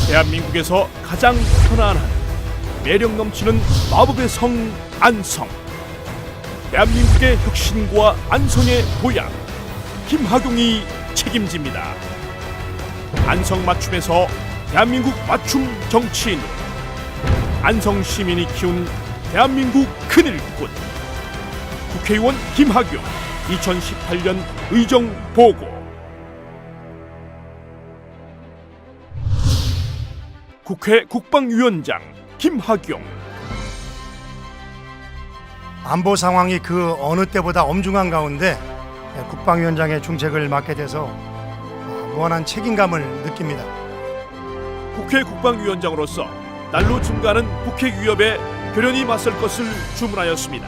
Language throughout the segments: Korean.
대한민국에서 가장 편안한 매력 넘치는 마법의 성 안성. 대한민국의 혁신과 안성의 도약, 김학용이 책임집니다. 안성 맞춤에서 대한민국 맞춤 정치인, 안성 시민이 키운 대한민국 큰일꾼, 국회의원 김학용 2018년 의정 보고. 국회 국방위원장 김학용. 안보 상황이 그 어느 때보다 엄중한 가운데 국방위원장의 중책을 맡게 돼서 무한한 책임감을 느낍니다. 국회 국방위원장으로서 날로 증가하는 북핵 위협에 결연히 맞설 것을 주문하였습니다.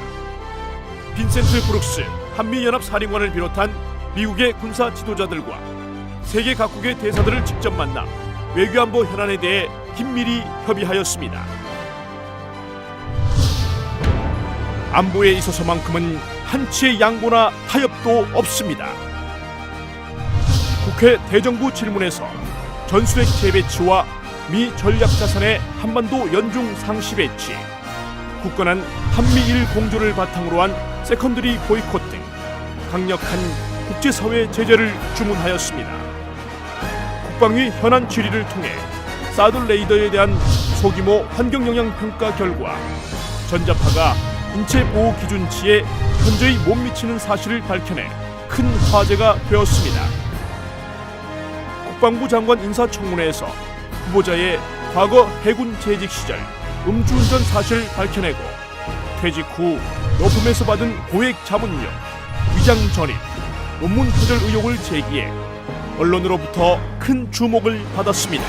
빈센트 브룩스 한미연합사령관을 비롯한 미국의 군사 지도자들과 세계 각국의 대사들을 직접 만나 외교안보 현안에 대해 긴밀히 협의하였습니다. 안보에 있어서만큼은 한치의 양보나 타협도 없습니다. 국회 대정부 질문에서 전술핵 재배치와 미 전략자산의 한반도 연중 상시 배치, 굳건한 한미일 공조를 바탕으로 한 세컨드리 보이콧 등 강력한 국제사회 제재를 주문하였습니다. 국방위 현안 질의를 통해 사드 레이더에 대한 소규모 환경영향평가 결과 전자파가 인체 보호 기준치에 현저히 못 미치는 사실을 밝혀내 큰 화제가 되었습니다. 국방부 장관 인사청문회에서 후보자의 과거 해군 재직 시절 음주운전 사실을 밝혀내고 퇴직 후 로펌에서 받은 고액 자문료, 위장 전입, 논문 표절 의혹을 제기해 언론으로부터 큰 주목을 받았습니다.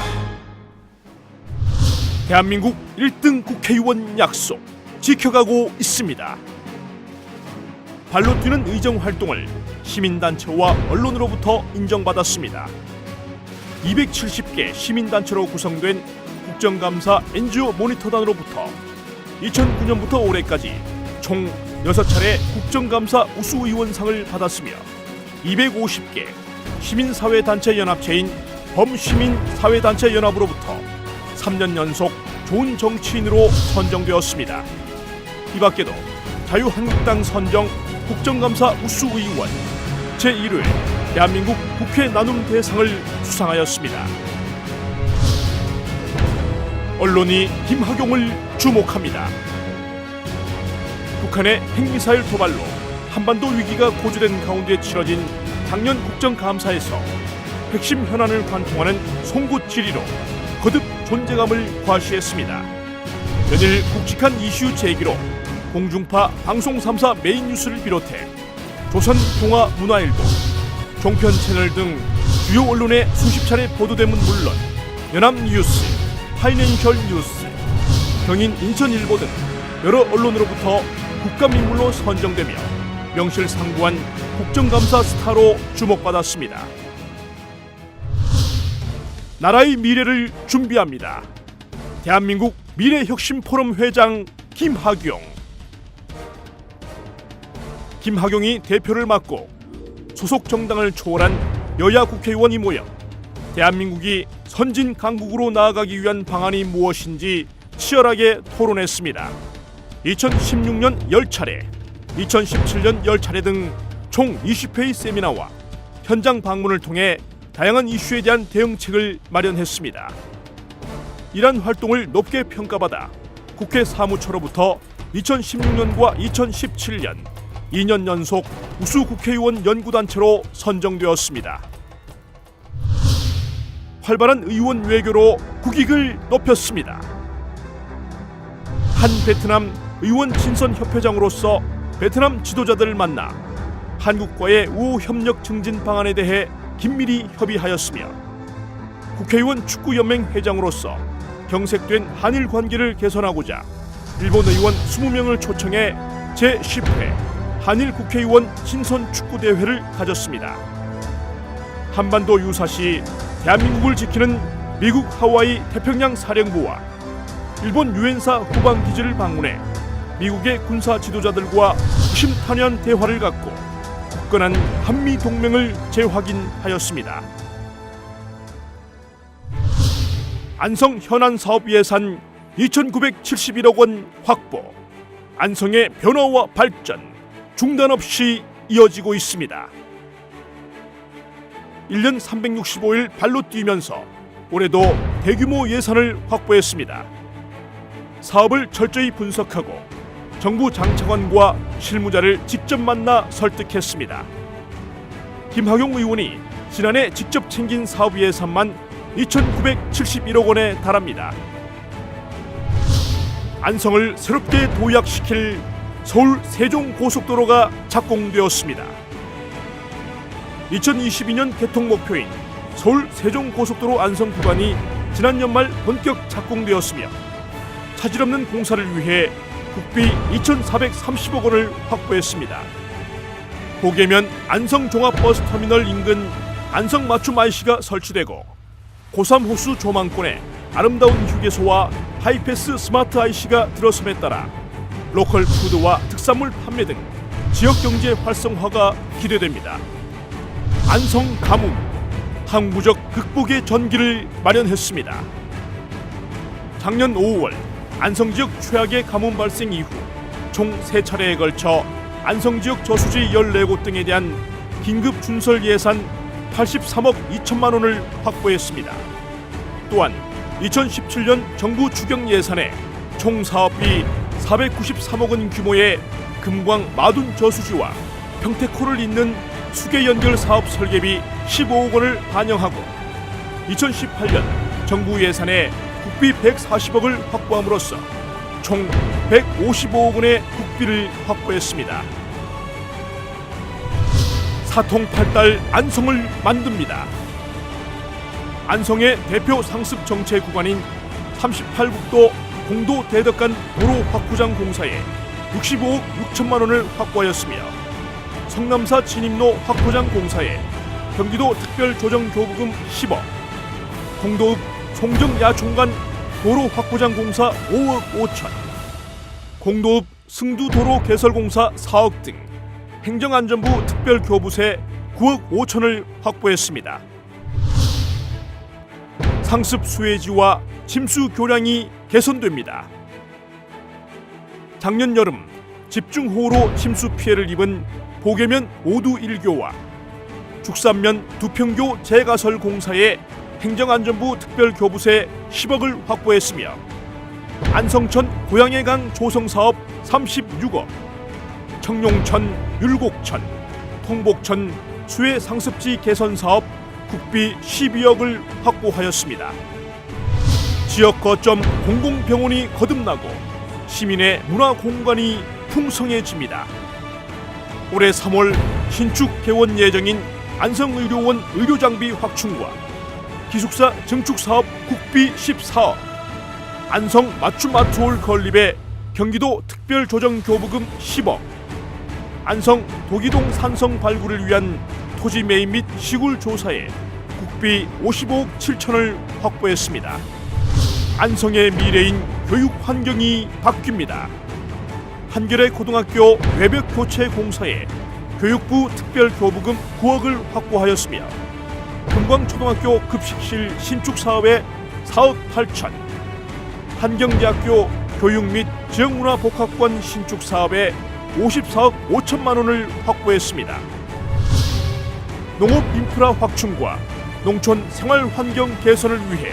대한민국 1등 국회의원 약속 지켜가고 있습니다. 발로 뛰는 의정 활동을 시민단체와 언론으로부터 인정받았습니다. 270개 시민단체로 구성된 국정감사 NGO 모니터단으로부터 2009년부터 올해까지 총 6차례 국정감사 우수의원상을 받았으며 250개 시민사회단체 연합체인 범시민사회단체연합으로부터 3년 연속 좋은 정치인으로 선정되었습니다. 이 밖에도 자유한국당 선정 국정감사 우수의원, 제1회 대한민국 국회 나눔 대상을 수상하였습니다. 언론이 김학용을 주목합니다. 북한의 핵미사일 도발로 한반도 위기가 고조된 가운데 치러진 작년 국정감사에서 핵심 현안을 관통하는 송곳 질의로 거듭 존재감을 과시했습니다. 연일 굵직한 이슈 제기로 공중파 방송 3사 메인 뉴스를 비롯해 조선동아문화일보, 종편 채널 등 주요 언론에 수십 차례 보도됨은 물론 연합뉴스, 파이낸셜 뉴스, 경인 인천일보 등 여러 언론으로부터 국가민물로 선정되며 명실상부한 국정감사 스타로 주목받았습니다. 나라의 미래를 준비합니다. 대한민국 미래혁신포럼 회장 김학용. 김학용이 대표를 맡고 소속 정당을 초월한 여야 국회의원이 모여 대한민국이 선진 강국으로 나아가기 위한 방안이 무엇인지 치열하게 토론했습니다. 2016년 10차례, 2017년 10차례 등 총 20회의 세미나와 현장 방문을 통해 다양한 이슈에 대한 대응책을 마련했습니다. 이러한 활동을 높게 평가받아 국회 사무처로부터 2016년과 2017년 2년 연속 우수 국회의원 연구단체로 선정되었습니다. 활발한 의원 외교로 국익을 높였습니다. 한 베트남 의원 친선 협회장으로서 베트남 지도자들을 만나 한국과의 우호 협력 증진 방안에 대해 긴밀히 협의하였으며 국회의원 축구연맹 회장으로서 경색된 한일 관계를 개선하고자 일본 의원 20명을 초청해 제10회 한일 국회의원 친선 축구대회를 가졌습니다. 한반도 유사시 대한민국을 지키는 미국 하와이 태평양 사령부와 일본 유엔사 후방기지를 방문해 미국의 군사 지도자들과 호심탄회한 대화를 갖고 굳건한 한미 동맹을 재확인하였습니다. 안성 현안 사업 예산 2,971억 원 확보, 안성의 변화와 발전 중단 없이 이어지고 있습니다. 1년 365일 발로 뛰면서 올해도 대규모 예산을 확보했습니다. 사업을 철저히 분석하고 정부 장차관과 실무자를 직접 만나 설득했습니다. 김학용 의원이 지난해 직접 챙긴 사업 예산만 2,971억 원에 달합니다. 안성을 새롭게 도약시킬 서울 세종고속도로가 착공되었습니다. 2022년 개통 목표인 서울 세종고속도로 안성 구간이 지난 연말 본격 착공되었으며 차질 없는 공사를 위해 국비 2,430억 원을 확보했습니다. 보게면 안성 종합버스터미널 인근 안성 맞춤 IC가 설치되고 고3 호수 조망권에 아름다운 휴게소와 하이패스 스마트 IC가 들어섬에 따라 로컬 푸드와 특산물 판매 등 지역 경제 활성화가 기대됩니다. 안성 가뭄, 항구적 극복의 전기를 마련했습니다. 작년 5월 안성 지역 최악의 가뭄 발생 이후 총 3차례에 걸쳐 안성 지역 저수지 14곳 등에 대한 긴급 준설 예산 83억 2천만 원을 확보했습니다. 또한 2017년 정부 추경 예산에 총 사업비 493억 원 규모의 금광 마둔 저수지와 평택호를 잇는 수계 연결 사업 설계비 15억 원을 반영하고 2018년 정부 예산에 국비 140억을 확보함으로써 총 155억 원의 국비를 확보했습니다. 사통팔달 안성을 만듭니다. 안성의 대표 상습 정체 구간인 38국도 공도 대덕간 도로 확구장 공사에 65억 6천만 원을 확보하였으며 성남사 진입로 확포장 공사에 경기도 특별조정교부금 10억, 공도읍 송정야총간 도로 확포장 공사 5억 5천, 공도읍 승두도로 개설공사 4억 등 행정안전부 특별교부세 9억 5천을 확보했습니다. 상습 수해지와 침수 교량이 개선됩니다. 작년 여름 집중호우로 침수 피해를 입은 보계면 5두 1교와 죽산면 두평교 재가설 공사에 행정안전부 특별교부세 10억을 확보했으며 안성천 고양해강 조성사업 36억, 청룡천, 율곡천, 통복천 수해 상습지 개선사업 국비 12억을 확보하였습니다. 지역 거점 공공병원이 거듭나고 시민의 문화공간이 풍성해집니다. 올해 3월 신축 개원 예정인 안성의료원 의료장비 확충과 기숙사 증축사업 국비 14억, 안성 맞춤마트홀 건립에 경기도 특별조정교부금 10억, 안성 도기동 산성 발굴을 위한 토지 매입 및 시굴 조사에 국비 55억 7천을 확보했습니다. 안성의 미래인 교육 환경이 바뀝니다. 한겨레 고등학교 외벽 교체 공사에 교육부 특별교부금 9억을 확보하였으며 금광초등학교 급식실 신축 사업에 4억 8천, 한경대학교 교육 및 지역문화복합관 신축 사업에 54억 5천만 원을 확보했습니다. 농업 인프라 확충과 농촌 생활 환경 개선을 위해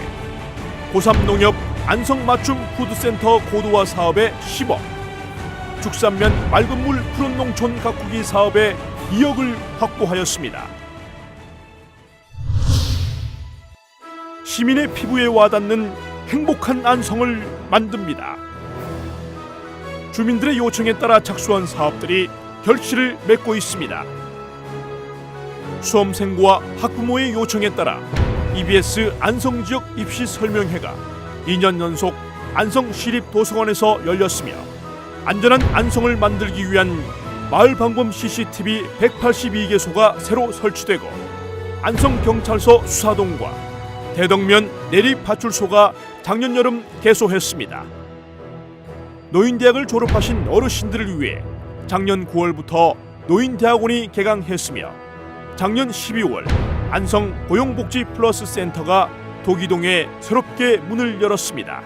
고3 농협 안성 맞춤 푸드센터 고도화 사업에 10억, 죽산면 맑은 물 푸른 농촌 가꾸기 사업에 2억을 확보하였습니다. 시민의 피부에 와닿는 행복한 안성을 만듭니다. 주민들의 요청에 따라 착수한 사업들이 결실을 맺고 있습니다. 수험생과 학부모의 요청에 따라 EBS 안성지역 입시 설명회가 2년 연속 안성시립도서관에서 열렸으며 안전한 안성을 만들기 위한 마을방범 CCTV 182개소가 새로 설치되고 안성경찰서 수사동과 대덕면 내립파출소가 작년 여름 개소했습니다. 노인대학을 졸업하신 어르신들을 위해 작년 9월부터 노인대학원이 개강했으며 작년 12월 안성 고용복지 플러스 센터가 도기동에 새롭게 문을 열었습니다.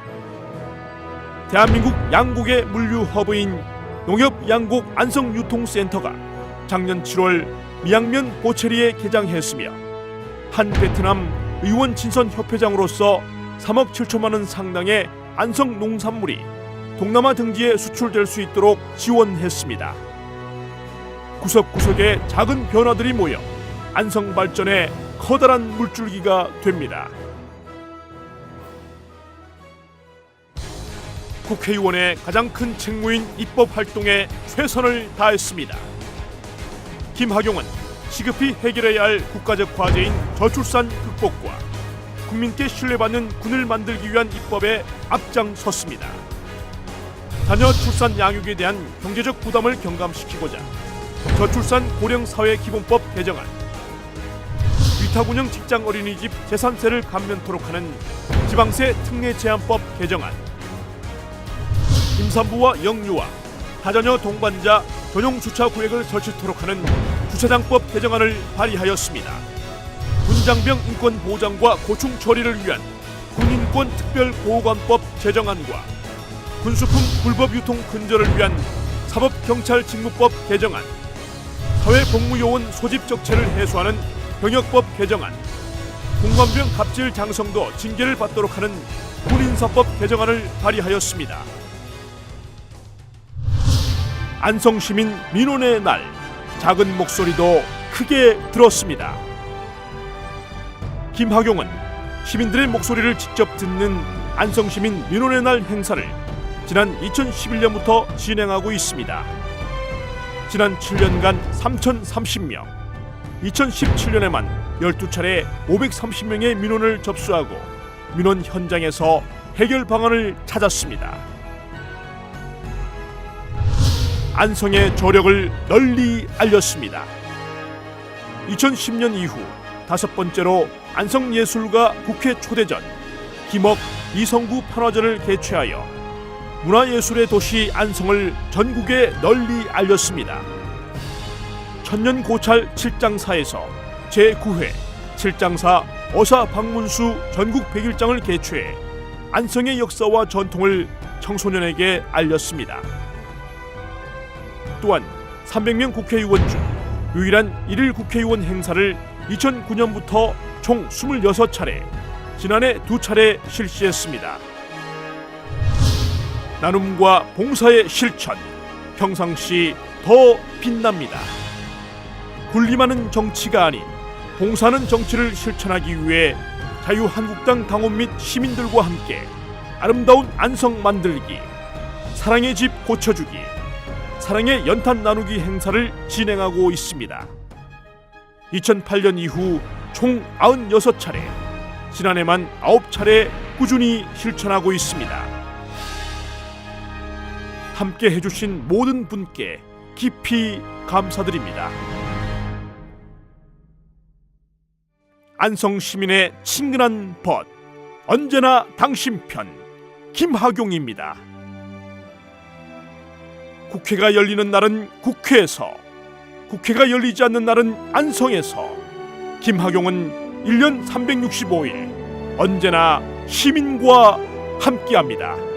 대한민국 양곡의 물류 허브인 농협 양곡 안성유통센터가 작년 7월 미양면 보체리에 개장했으며 한 베트남 의원 친선 협회장으로서 3억 7천만 원 상당의 안성 농산물이 동남아 등지에 수출될 수 있도록 지원했습니다. 구석구석에 작은 변화들이 모여 안성 발전에 커다란 물줄기가 됩니다. 국회의원의 가장 큰 책무인 입법 활동에 최선을 다했습니다. 김학용은 시급히 해결해야 할 국가적 과제인 저출산 극복과 국민께 신뢰받는 군을 만들기 위한 입법에 앞장섰습니다. 자녀 출산 양육에 대한 경제적 부담을 경감시키고자 저출산 고령사회기본법 개정안, 위탁운영 직장 어린이집 재산세를 감면토록 하는 지방세 특례 제한법 개정안, 임산부와 영유아, 다자녀 동반자 전용 주차 구역을 설치토록 하는 주차장법 개정안을 발의하였습니다. 군장병 인권 보장과 고충 처리를 위한 군인권 특별보호관법 제정안과 군수품 불법 유통 근절을 위한 사법경찰 직무법 개정안, 사회복무요원 소집 적체를 해소하는 병역법 개정안, 공관병 갑질 장성도 징계를 받도록 하는 군인사법 개정안을 발의하였습니다. 안성시민 민원의 날, 작은 목소리도 크게 들었습니다. 김학용은 시민들의 목소리를 직접 듣는 안성시민 민원의 날 행사를 지난 2011년부터 진행하고 있습니다. 지난 7년간 3,030명, 2017년에만 12차례 530명의 민원을 접수하고 민원 현장에서 해결 방안을 찾았습니다. 안성의 저력을 널리 알렸습니다. 2010년 이후 5번째로 안성예술가 국회 초대전, 김억 이성구 판화전을 개최하여 문화예술의 도시 안성을 전국에 널리 알렸습니다. 천년고찰 7장사에서 제9회 7장사 어사 방문수 전국 100일장을 개최해 안성의 역사와 전통을 청소년에게 알렸습니다. 또한 300명 국회의원 중 유일한 1일 국회의원 행사를 2009년부터 총 26차례, 지난해 2차례 실시했습니다. 나눔과 봉사의 실천, 평상시 더 빛납니다. 군림하는 정치가 아닌 봉사하는 정치를 실천하기 위해 자유한국당 당원 및 시민들과 함께 아름다운 안성 만들기, 사랑의 집 고쳐주기, 사랑의 연탄 나누기 행사를 진행하고 있습니다. 2008년 이후 총 96차례, 지난해만 9차례 꾸준히 실천하고 있습니다. 함께 해주신 모든 분께 깊이 감사드립니다. 안성 시민의 친근한 벗, 언제나 당신 편, 김학용입니다. 국회가 열리는 날은 국회에서, 국회가 열리지 않는 날은 안성에서, 김학용은 1년 365일 언제나 시민과 함께합니다.